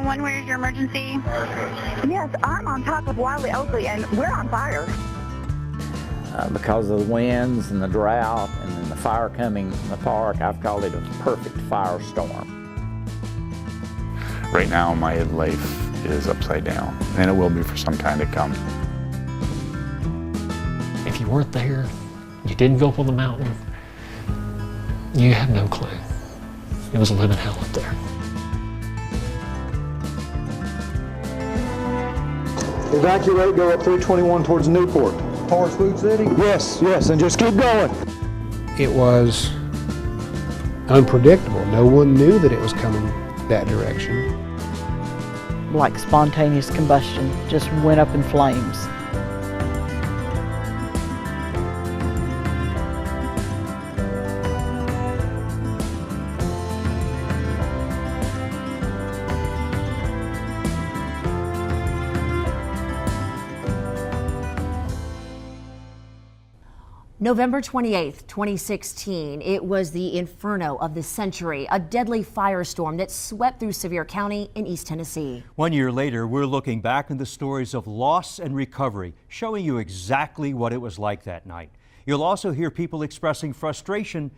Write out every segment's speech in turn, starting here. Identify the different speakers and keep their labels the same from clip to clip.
Speaker 1: 911, where's your emergency?
Speaker 2: Yes, I'm on top of Wiley Oakley and we're on fire.
Speaker 3: Because of the winds and the drought and then the fire coming in the park, I've called it a perfect firestorm.
Speaker 4: Right now, my life is upside down, and it will be for some time to come.
Speaker 5: If you weren't there, you didn't go up on the mountain, you have no clue. It was a living hell up there.
Speaker 6: Evacuate, go up 321 towards Newport. Towards Food City? Yes, and just keep going.
Speaker 7: It was unpredictable. No one knew that it was coming that direction.
Speaker 8: Like spontaneous combustion, just went up in flames.
Speaker 9: November 28th, 2016, it was the inferno of the century, a deadly firestorm that swept through Sevier County in East Tennessee.
Speaker 10: 1 year later, we're looking back on the stories of loss and recovery, showing you exactly what it was like that night. You'll also hear people expressing frustration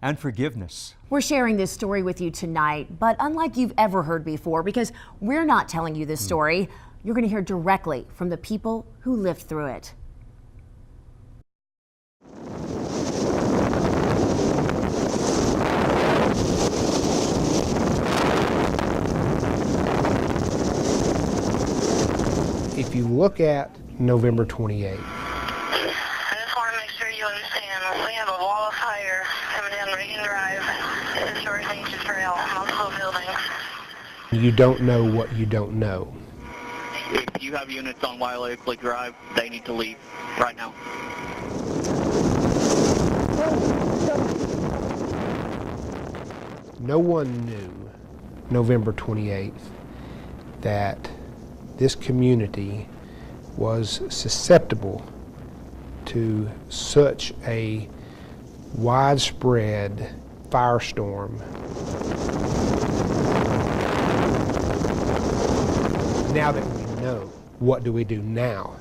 Speaker 10: and forgiveness.
Speaker 9: We're sharing this story with you tonight, but unlike you've ever heard before, because we're not telling you this story, you're going to hear directly from the people who lived through it.
Speaker 7: If you look at November 28th,
Speaker 1: I just want to make sure you understand. We have a wall of fire coming down Reagan Drive. It's a short nature trail, multiple buildings.
Speaker 7: you don't know what you don't know.
Speaker 11: If you have units on Wildfires Drive, they need to leave right now.
Speaker 7: No one knew November 28th that this community was susceptible to such a widespread firestorm. Now that we know, what do we do now?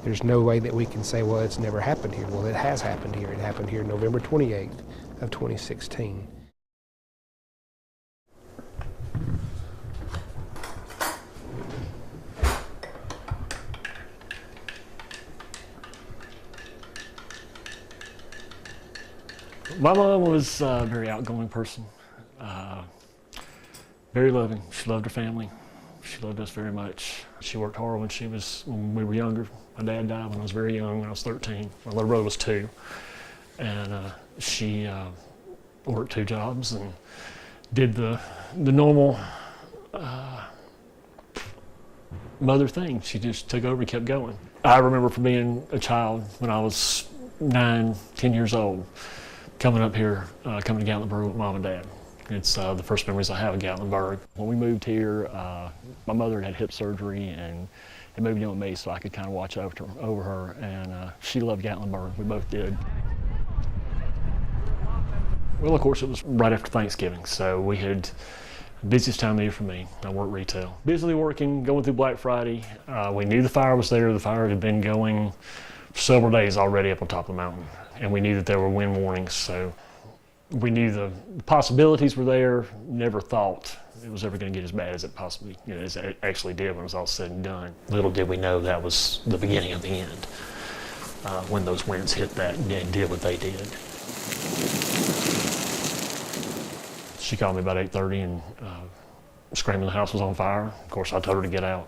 Speaker 7: There's no way that we can say, well, it's never happened here. Well, it has happened here. It happened here November 28th of 2016.
Speaker 5: My mom was a very outgoing person, very loving. She loved her family. She loved us very much. She worked hard when we were younger. My dad died when I was very young, when I was 13. My little brother was 2. And she worked 2 jobs and did the normal mother thing. She just took over and kept going. I remember from being a child when I was 9, 10 years old, coming up here, coming to Gatlinburg with Mom and Dad. It's the first memories I have of Gatlinburg. When we moved here, my mother had hip surgery and moved in with me so I could kind of watch over her, and she loved Gatlinburg. We both did. Well, of course, it was right after Thanksgiving, so we had the busiest time of the year for me. I work retail. Busily working, going through Black Friday. We knew the fire was there. The fire had been going for several days already up on top of the mountain, and we knew that there were wind warnings, so we knew the possibilities were there. Never thought it was ever going to get as bad as it possibly, as it actually did when it was all said and done. Little did we know that was the beginning of the end when those winds hit that and did what they did. She called me about 8:30 and screaming the house was on fire. Of course, I told her to get out,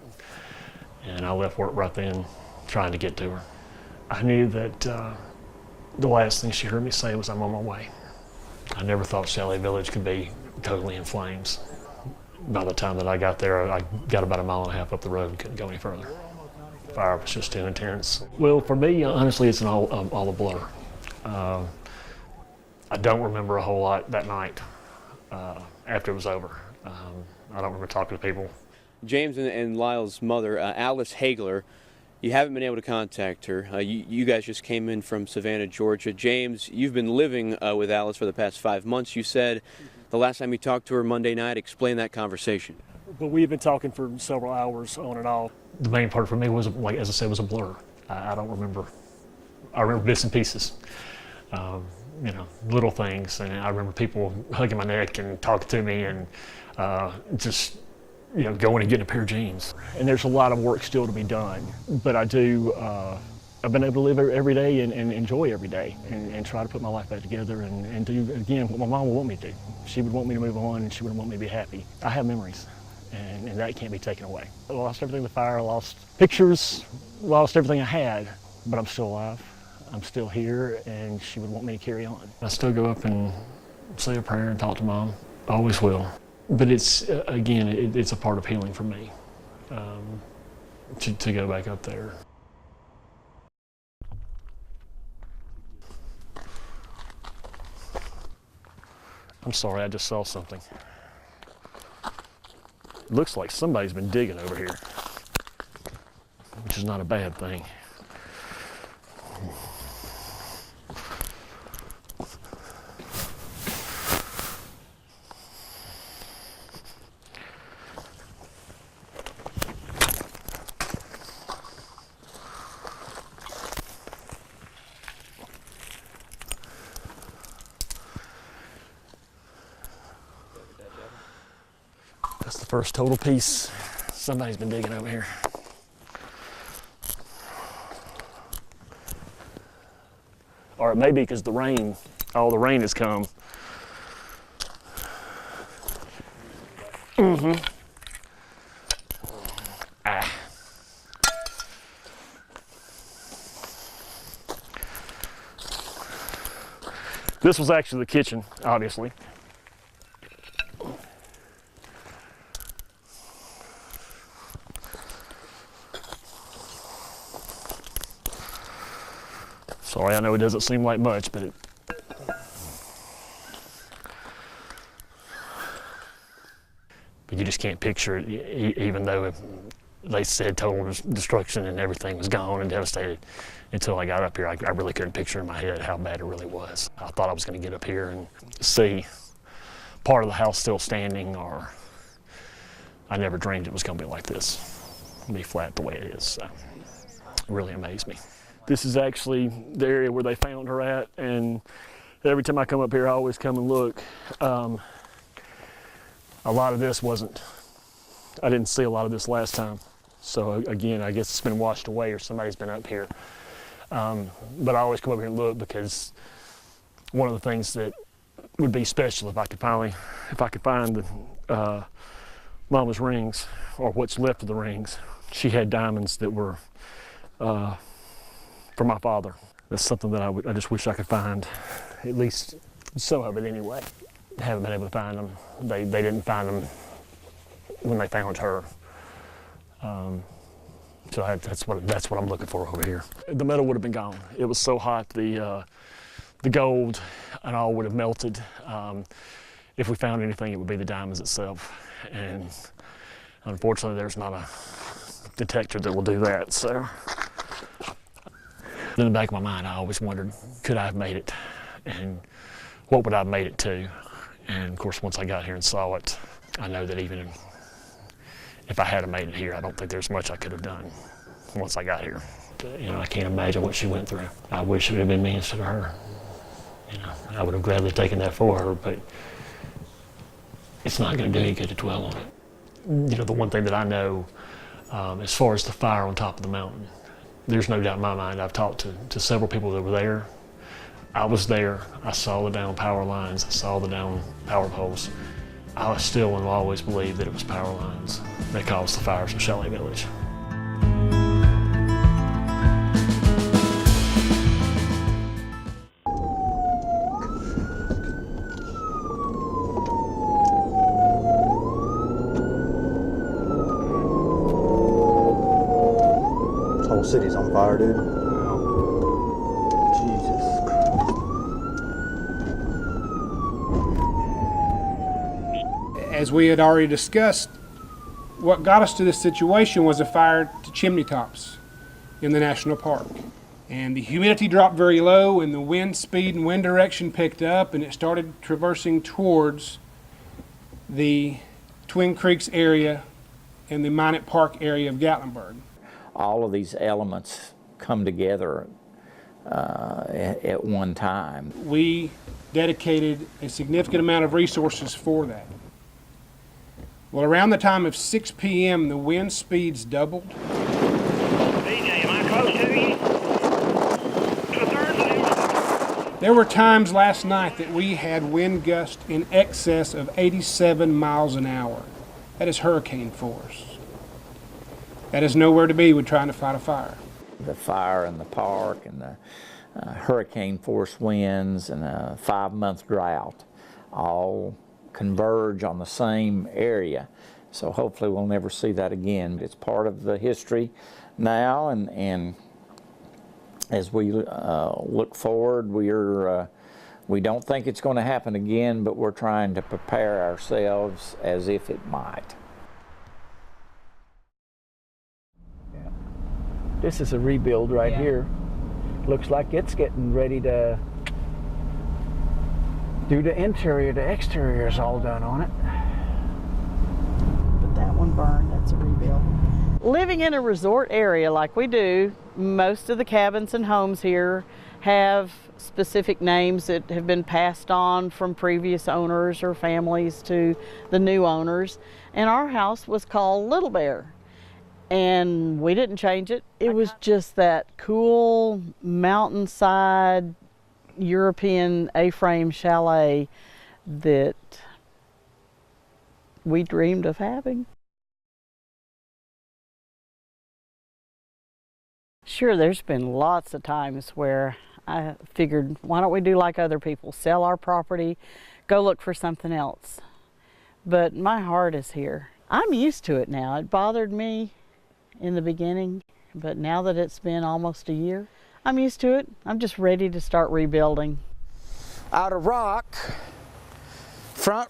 Speaker 5: and I left work right then, trying to get to her. I knew that the last thing she heard me say was, "I'm on my way." I never thought Chalet Village could be totally in flames. By the time that I got there, I got about 1.5 miles up the road and couldn't go any further. The fire was just too intense. Well, for me, honestly, it's all a blur. I don't remember a whole lot that night after it was over. I don't remember talking to people.
Speaker 12: James and Lyle's mother, Alice Hagler, you haven't been able to contact her. You guys just came in from Savannah, Georgia. James, you've been living with Alice for the past 5 months. You said the last time you talked to her Monday night. Explain that conversation.
Speaker 5: But we've been talking for several hours on and off. The main part for me was, like as I said, was a blur. I don't remember. I remember bits and pieces, you know, little things, and I remember people hugging my neck and talking to me, and just, you know, going and getting a pair of jeans. And there's a lot of work still to be done, but I do. I've been able to live every day and enjoy every day, and try to put my life back together and do again what my mom would want me to do. She would want me to move on, and she would want me to be happy. I have memories. And that can't be taken away. I lost everything in the fire, I lost pictures, lost everything I had, but I'm still alive. I'm still here, and she would want me to carry on. I still go up and say a prayer and talk to Mom. I always will. But it's, again, it's a part of healing for me, to go back up there. I'm sorry, I just saw something. Looks like somebody's been digging over here, which is not a bad thing. That's the first total piece. Somebody's been digging over here. Or it may be because the rain, all the rain has come. Ah. This was actually the kitchen, obviously. Sorry, I know it doesn't seem like much, but you just can't picture it, even though they said total destruction and everything was gone and devastated. Until I got up here, I really couldn't picture in my head how bad it really was. I thought I was going to get up here and see part of the house still standing, or I never dreamed it was going to be like this, be flat the way it is. So it really amazed me. This is actually the area where they found her at, and every time I come up here, I always come and look. A lot of this I didn't see a lot of this last time. So again, I guess it's been washed away or somebody's been up here. But I always come up here and look, because one of the things that would be special if I could find the, Mama's rings, or what's left of the rings. She had diamonds that were, for my father. That's something that I just wish I could find, at least some of it anyway. Haven't been able to find them. They didn't find them when they found her. So that's what I'm looking for over here. The metal would have been gone. It was so hot, the gold and all would have melted. If we found anything, it would be the diamonds itself. And unfortunately, there's not a detector that will do that. So in the back of my mind, I always wondered, could I have made it? And what would I have made it to? And of course, once I got here and saw it, I know that even if I had made it here, I don't think there's much I could have done once I got here. You know, I can't imagine what she went through. I wish it would have been me instead of her. You know, I would have gladly taken that for her, but it's not going to do any good to dwell on it. You know, the one thing that I know, as far as the fire on top of the mountain, there's no doubt in my mind. I've talked to several people that were there. I was there. I saw the down power lines. I saw the down power poles. I still and will always believe that it was power lines that caused the fires in Chalet Village.
Speaker 6: This whole city's on fire, dude. Jesus.
Speaker 7: As we had already discussed, what got us to this situation was a fire to chimney tops in the national park. And the humidity dropped very low, and the wind speed and wind direction picked up, and it started traversing towards Twin Creeks area and the Minot Park area of Gatlinburg.
Speaker 3: All of these elements come together at one time.
Speaker 7: We dedicated a significant amount of resources for that. Well, around the time of 6 p.m., the wind speeds doubled.
Speaker 13: BJ, am I close to you?
Speaker 7: There were times last night that we had wind gusts in excess of 87 miles an hour. That is hurricane force. That is nowhere to be when trying to fight a fire.
Speaker 3: The fire in the park and the hurricane force winds and a 5-month drought all converge on the same area. So hopefully we'll never see that again. It's part of the history now, and as we look forward, we don't think it's going to happen again, but we're trying to prepare ourselves as if it might.
Speaker 14: This is a rebuild right here. Looks like it's getting ready to do the interior. The exterior is all done on it.
Speaker 8: But that one burned, that's a rebuild. Living in a resort area like we do, most of the cabins and homes here have specific names that have been passed on from previous owners or families to the new owners. And our house was called Little Bear. And we didn't change it. It was just that cool mountainside European A-frame chalet that we dreamed of having. Sure, there's been lots of times where I figured, why don't we do like other people, sell our property, go look for something else. But my heart is here. I'm used to it now. It bothered me in the beginning, but now that it's been almost a year, I'm used to it. I'm just ready to start rebuilding.
Speaker 15: Out of rock, front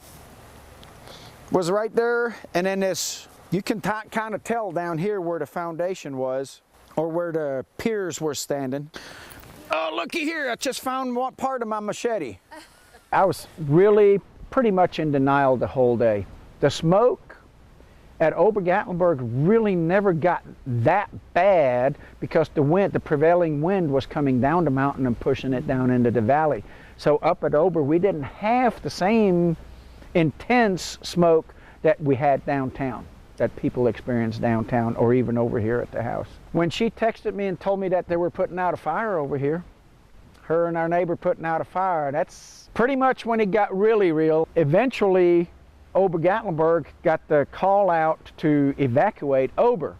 Speaker 15: was right there, and then this, you can kind of tell down here where the foundation was, or where the piers were standing. Oh, looky here, I just found one part of my machete.
Speaker 14: I was really pretty much in denial the whole day. The smoke at Ober-Gatlinburg really never got that bad because the prevailing wind was coming down the mountain and pushing it down into the valley. So up at Ober, we didn't have the same intense smoke that we had downtown, that people experienced downtown or even over here at the house. When she texted me and told me that they were putting out a fire over here, her and our neighbor putting out a fire, that's pretty much when it got really real. Eventually, Ober-Gatlinburg got the call out to evacuate Ober.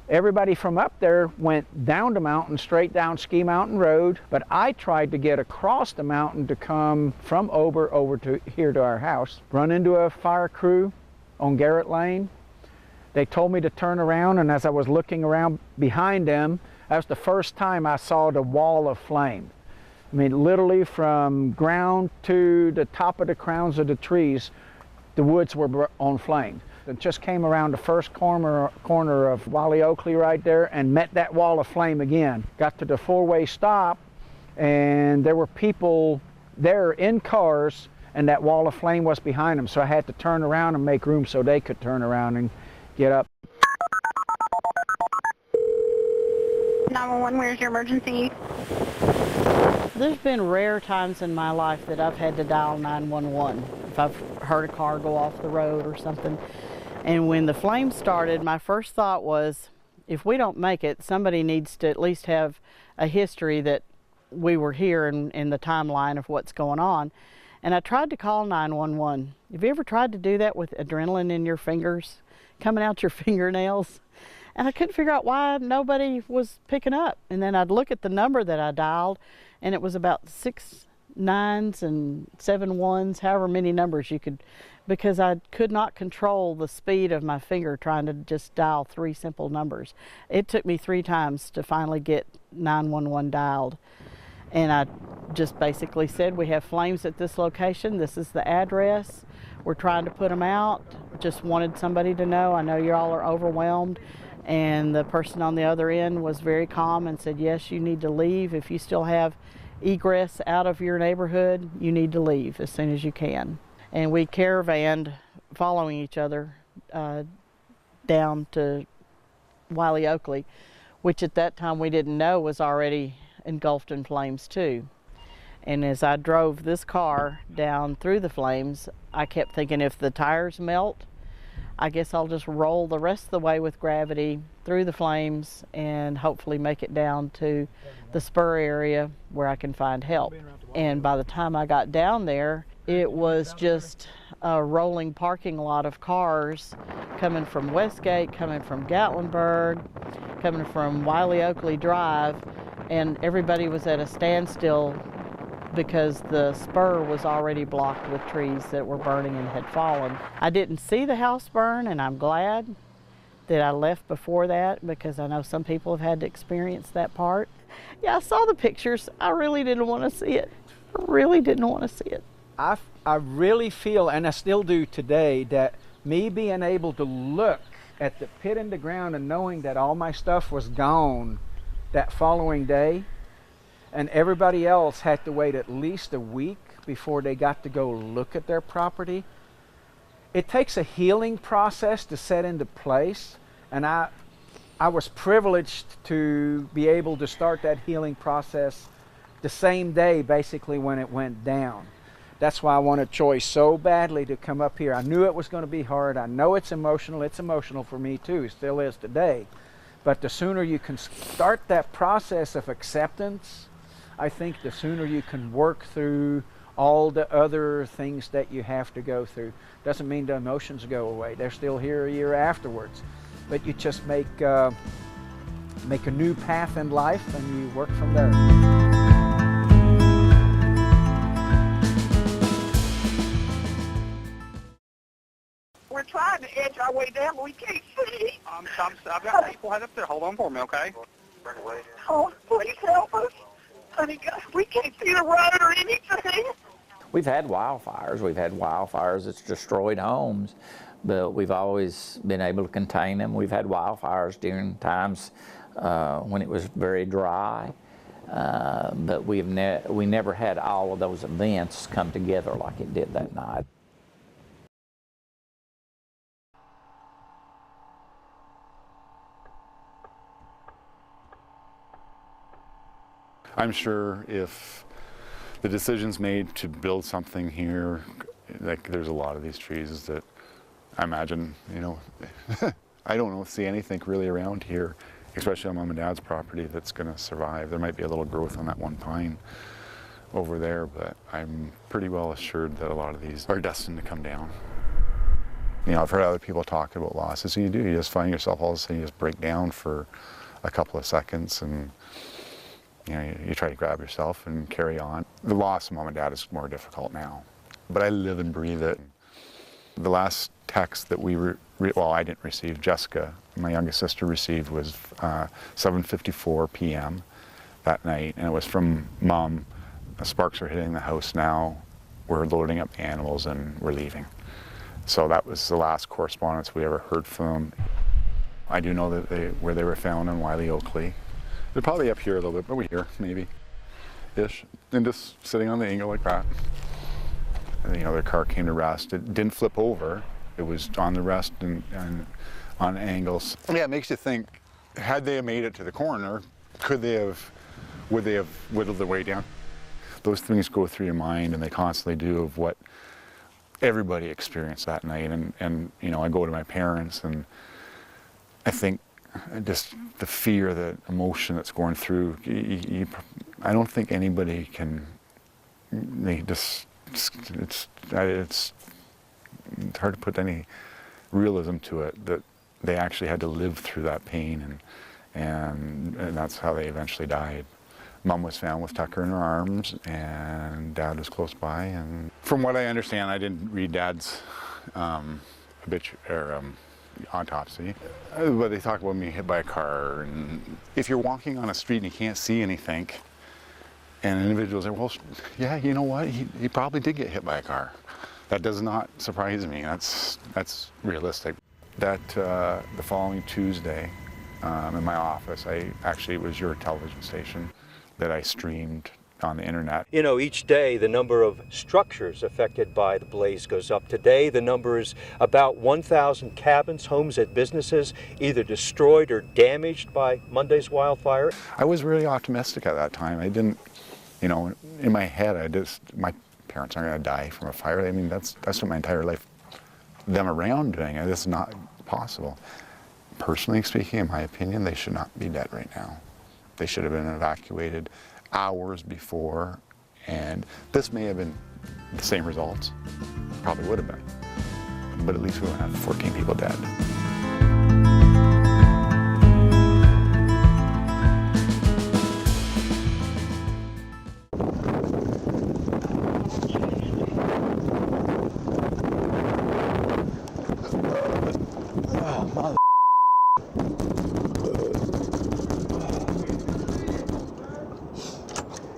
Speaker 14: Everybody from up there went down the mountain, straight down Ski Mountain Road, but I tried to get across the mountain to come from Ober over to here to our house. Run into a fire crew on Garrett Lane. They told me to turn around, and as I was looking around behind them, that was the first time I saw the wall of flame. I mean, literally from ground to the top of the crowns of the trees, the woods were on flame. It just came around the first corner of Wally Oakley right there and met that wall of flame again. Got to the four-way stop, and there were people there in cars, and that wall of flame was behind them. So I had to turn around and make room so they could turn around and get up.
Speaker 2: 911, where's your emergency?
Speaker 8: There's been rare times in my life that I've had to dial 911 if I've heard a car go off the road or something. And when the flames started, my first thought was, if we don't make it, somebody needs to at least have a history that we were here in the timeline of what's going on. And I tried to call 911. Have you ever tried to do that with adrenaline in your fingers, coming out your fingernails? And I couldn't figure out why nobody was picking up. And then I'd look at the number that I dialed, and it was about 6 9s and 7 1s, however many numbers you could, because I could not control the speed of my finger trying to just dial 3 simple numbers. It took me 3 times to finally get 911 dialed. And I just basically said, we have flames at this location, this is the address, we're trying to put them out, just wanted somebody to know, I know you all are overwhelmed. And the person on the other end was very calm and said, yes, you need to leave. If you still have egress out of your neighborhood, you need to leave as soon as you can. And we caravanned following each other down to Wiley Oakley, which at that time we didn't know was already engulfed in flames too. And as I drove this car down through the flames, I kept thinking, if the tires melt, I guess I'll just roll the rest of the way with gravity through the flames and hopefully make it down to the spur area where I can find help. And by the time I got down there, it was just a rolling parking lot of cars coming from Westgate, coming from Gatlinburg, coming from Wiley Oakley Drive, and everybody was at a standstill because the spur was already blocked with trees that were burning and had fallen. I didn't see the house burn, and I'm glad that I left before that, because I know some people have had to experience that part. Yeah, I saw the pictures. I really didn't want to see it. I really didn't want to see it.
Speaker 14: I really feel, and I still do today, that me being able to look at the pit in the ground and knowing that all my stuff was gone that following day, and everybody else had to wait at least a week before they got to go look at their property. It takes a healing process to set into place, and I was privileged to be able to start that healing process the same day basically when it went down. That's why I wanted Joy so badly to come up here. I knew it was going to be hard. I know it's emotional. It's emotional for me too. It still is today. But the sooner you can start that process of acceptance, I think the sooner you can work through all the other things that you have to go through. Doesn't mean the emotions go away. They're still here a year afterwards. But you just make a new path in life and you work from there.
Speaker 13: We're trying to edge our way down, but we can't see. I've got people head up there. Hold on for me, okay?
Speaker 2: Oh, please help us. Honey, God, we can't see the road or anything.
Speaker 3: We've had wildfires. We've had wildfires that's destroyed homes, but we've always been able to contain them. We've had wildfires during times when it was very dry, but we never had all of those events come together like it did that night.
Speaker 4: I'm sure if the decision's made to build something here, like there's a lot of these trees that I imagine, you know, I don't see anything really around here, especially on Mom and Dad's property, that's going to survive. There might be a little growth on that one pine over there, but I'm pretty well assured that a lot of these are destined to come down. You know, I've heard other people talk about losses, and you just find yourself all of a sudden you just break down for a couple of seconds, and you know, you try to grab yourself and carry on. The loss of Mom and Dad is more difficult now, but I live and breathe it. The last text that I didn't receive, Jessica, my youngest sister, received was 7:54 p.m. that night, and it was from Mom. The sparks are hitting the house now. We're loading up the animals and we're leaving. So that was the last correspondence we ever heard from them. I do know that where they were found in Wiley Oakley. They're probably up here a little bit, but we're here, maybe-ish. And just sitting on the angle like that. And, you know, their car came to rest. It didn't flip over. It was on the rest and on angles. Yeah, it makes you think, had they made it to the corner, would they have whittled their way down? Those things go through your mind, and they constantly do, of what everybody experienced that night. And you know, I go to my parents, and I think just the fear, the emotion that's going through, I don't think anybody can, it's hard to put any realism to it, that they actually had to live through that pain, and that's how they eventually died. Mom was found with Tucker in her arms, and Dad was close by. And from what I understand, I didn't read Dad's autopsy, but they talk about me hit by a car. And if you're walking on a street and you can't see anything, and an individual says, well, yeah, you know what, he probably did get hit by a car. That does not surprise me. That's realistic. That the following Tuesday, in my office, it was your television station that I streamed on the internet.
Speaker 10: You know, each day the number of structures affected by the blaze goes up. Today the number is about 1,000 cabins, homes, and businesses either destroyed or damaged by Monday's wildfire.
Speaker 4: I was really optimistic at that time. I didn't, you know, in my head, my parents aren't going to die from a fire. I mean, that's what my entire life, them around doing it. It's not possible. Personally speaking, in my opinion, they should not be dead right now. They should have been evacuated hours before, and this may have been the same results. Probably would have been. But at least we wouldn't have 14 people dead.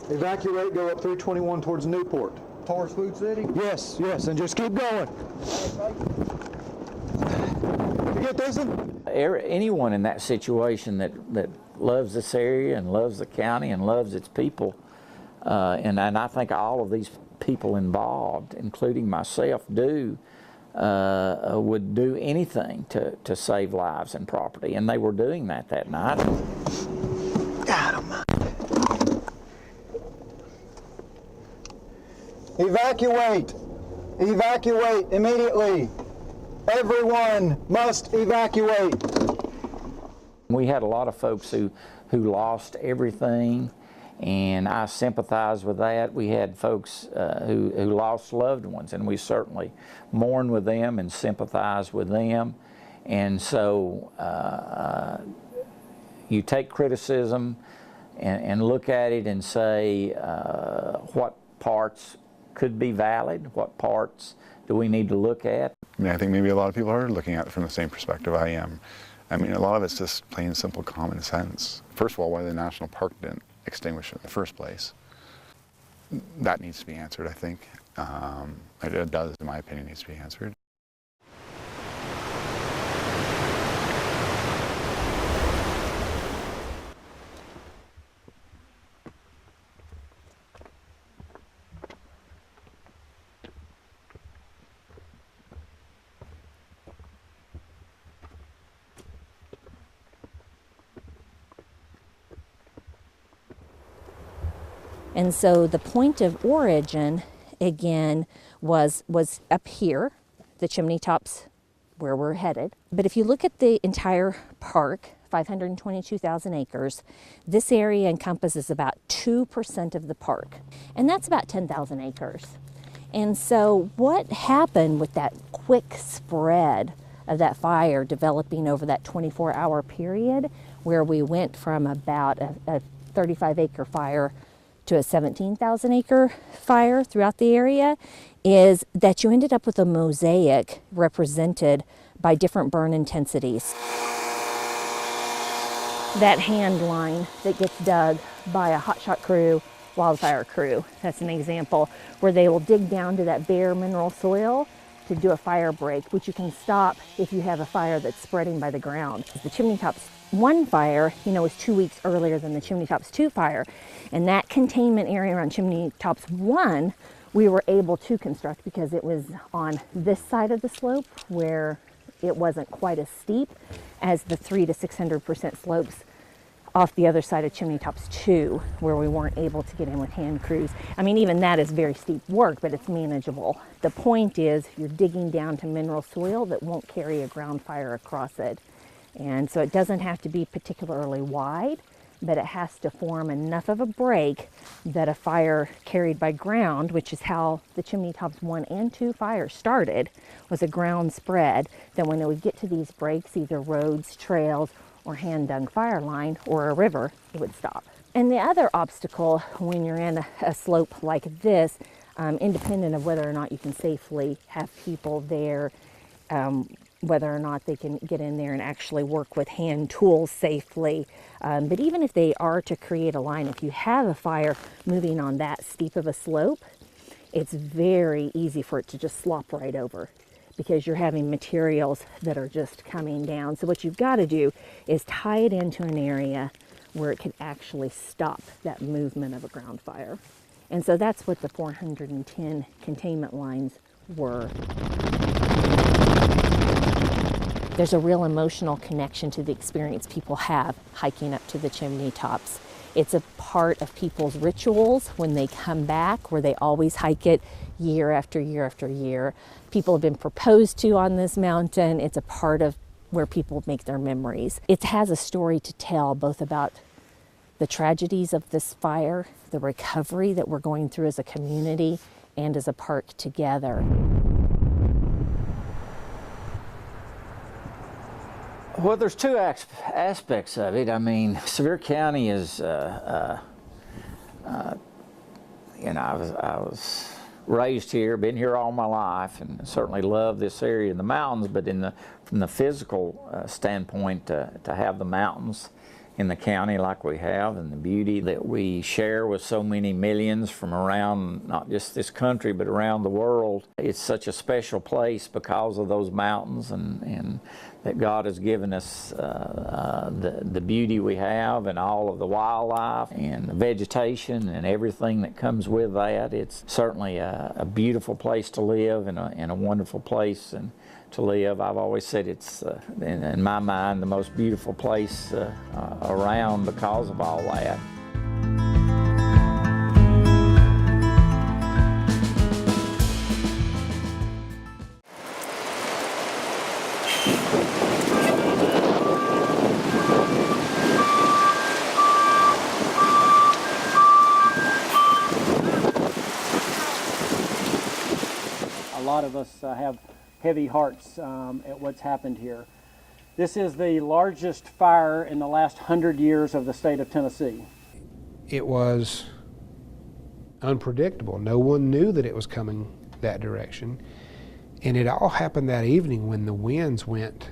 Speaker 6: Evacuate, go up 321 towards Newport. Towards Food City? Yes, yes, and just keep going. You get this one?
Speaker 3: Anyone in that situation that loves this area and loves the county and loves its people, and I think all of these people involved, including myself, would do anything to save lives and property, and they were doing that night.
Speaker 6: God almighty. Evacuate! Evacuate immediately! Everyone must evacuate!
Speaker 3: We had a lot of folks who lost everything, and I sympathize with that. We had folks who lost loved ones, and we certainly mourn with them and sympathize with them. And so you take criticism and look at it and say what parts could be valid, what parts do we need to look at.
Speaker 4: I mean, I think maybe a lot of people are looking at it from the same perspective I am. I mean, a lot of it's just plain simple common sense. First of all, why the national park didn't extinguish it in the first place. That needs to be answered, I think. It does, in my opinion, needs to be answered.
Speaker 16: And so the point of origin, again, was up here, the chimney tops where we're headed. But if you look at the entire park, 522,000 acres, this area encompasses about 2% of the park. And that's about 10,000 acres. And so what happened with that quick spread of that fire developing over that 24-hour period, where we went from about a 35-acre fire to a 17,000 acre fire throughout the area, is that you ended up with a mosaic represented by different burn intensities. That hand line that gets dug by a hotshot crew, wildfire crew, that's an example, where they will dig down to that bare mineral soil to do a fire break, which you can stop if you have a fire that's spreading by the ground. The Chimney Tops 1 fire, was 2 weeks earlier than the Chimney Tops 2 fire. And that containment area around Chimney Tops 1, we were able to construct because it was on this side of the slope where it wasn't quite as steep as the 300% to 600% slopes off the other side of Chimney Tops 2, where we weren't able to get in with hand crews. I mean, even that is very steep work, but it's manageable. The point is you're digging down to mineral soil that won't carry a ground fire across it. And so it doesn't have to be particularly wide, but it has to form enough of a break that a fire carried by ground, which is how the Chimney Tops 1 and 2 fires started, was a ground spread, that when they would get to these breaks, either roads, trails, or hand-dug fire line, or a river, it would stop. And the other obstacle when you're in a slope like this, independent of whether or not you can safely have people there, whether or not they can get in there and actually work with hand tools safely. But even if they are to create a line, if you have a fire moving on that steep of a slope, it's very easy for it to just slop right over, because you're having materials that are just coming down. So what you've got to do is tie it into an area where it could actually stop that movement of a ground fire. And so that's what the 410 containment lines were. There's a real emotional connection to the experience people have hiking up to the chimney tops. It's a part of people's rituals when they come back, where they always hike it year after year after year. People have been proposed to on this mountain. It's a part of where people make their memories. It has a story to tell, both about the tragedies of this fire, the recovery that we're going through as a community and as a park together.
Speaker 3: Well, there's two aspects of it. I mean, Sevier County is, you know, I was raised here, been here all my life, and certainly love this area in the mountains, but from the physical standpoint, to have the mountains in the county like we have, and the beauty that we share with so many millions from around not just this country but around the world. It's such a special place because of those mountains, and that God has given us the beauty we have, and all of the wildlife and the vegetation and everything that comes with that. It's certainly a beautiful place to live, and a wonderful place to live. I've always said it's, in my mind, the most beautiful place around because of all that.
Speaker 17: A lot of us have heavy hearts at what's happened here. This is the largest fire in the last 100 years of the state of Tennessee.
Speaker 7: It was unpredictable. No one knew that it was coming that direction. And it all happened that evening when the winds went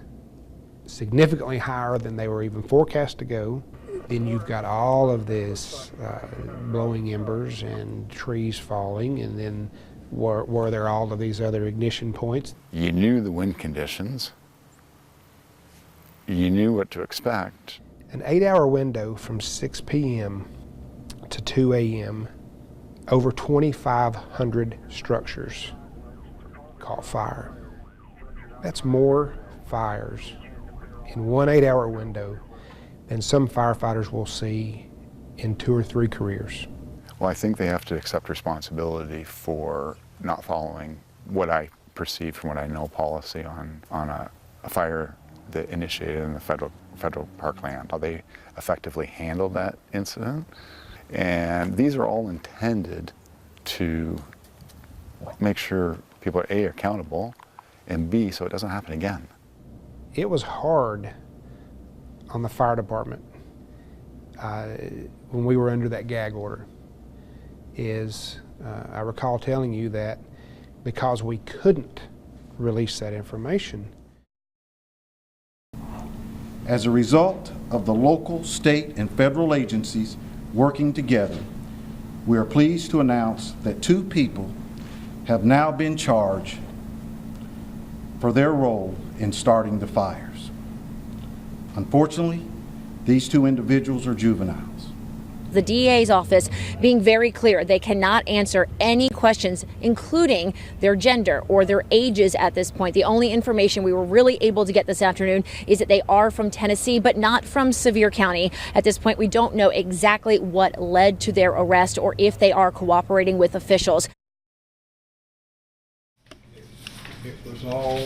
Speaker 7: significantly higher than they were even forecast to go. Then you've got all of this blowing embers and trees falling, and then were there all of these other ignition points.
Speaker 4: You knew the wind conditions. You knew what to expect.
Speaker 7: An 8-hour window from 6 p.m. to 2 a.m., over 2,500 structures caught fire. That's more fires in one 8-hour window than some firefighters will see in 2 or 3 careers.
Speaker 4: Well, I think they have to accept responsibility for not following what I perceive from what I know policy on a fire that initiated in the federal parkland, how they effectively handled that incident. And these are all intended to make sure people are A, accountable, and B, so it doesn't happen again.
Speaker 7: It was hard on the fire department when we were under that gag order. I recall telling you that because we couldn't release that information.
Speaker 18: As a result of the local, state, and federal agencies working together, we are pleased to announce that 2 people have now been charged for their role in starting the fires. Unfortunately, these 2 individuals are juveniles.
Speaker 9: The DA's office being very clear they cannot answer any questions, including their gender or their ages at this point. The only information we were really able to get this afternoon is that they are from Tennessee, but not from Sevier County. At this point, we don't know exactly what led to their arrest or if they are cooperating with officials.
Speaker 19: It was all,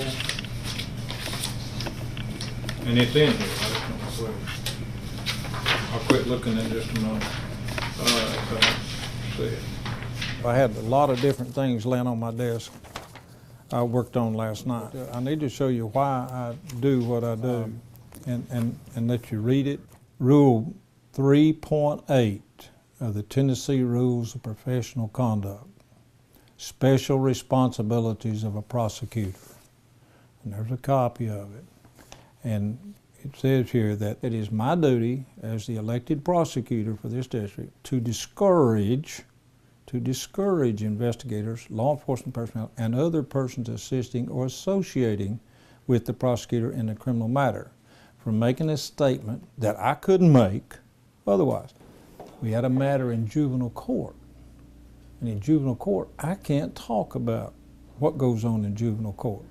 Speaker 19: and it's in here. I'll quit looking at just a moment. All right, so see it. I had a lot of different things laying on my desk I worked on last night. I need to show you why I do what I do and let you read it. Rule 3.8 of the Tennessee Rules of Professional Conduct. Special responsibilities of a prosecutor. And there's a copy of it. And it says here that it is my duty as the elected prosecutor for this district to discourage investigators, law enforcement personnel, and other persons assisting or associating with the prosecutor in a criminal matter from making a statement that I couldn't make otherwise. We had a matter in juvenile court. And in juvenile court, I can't talk about what goes on in juvenile court.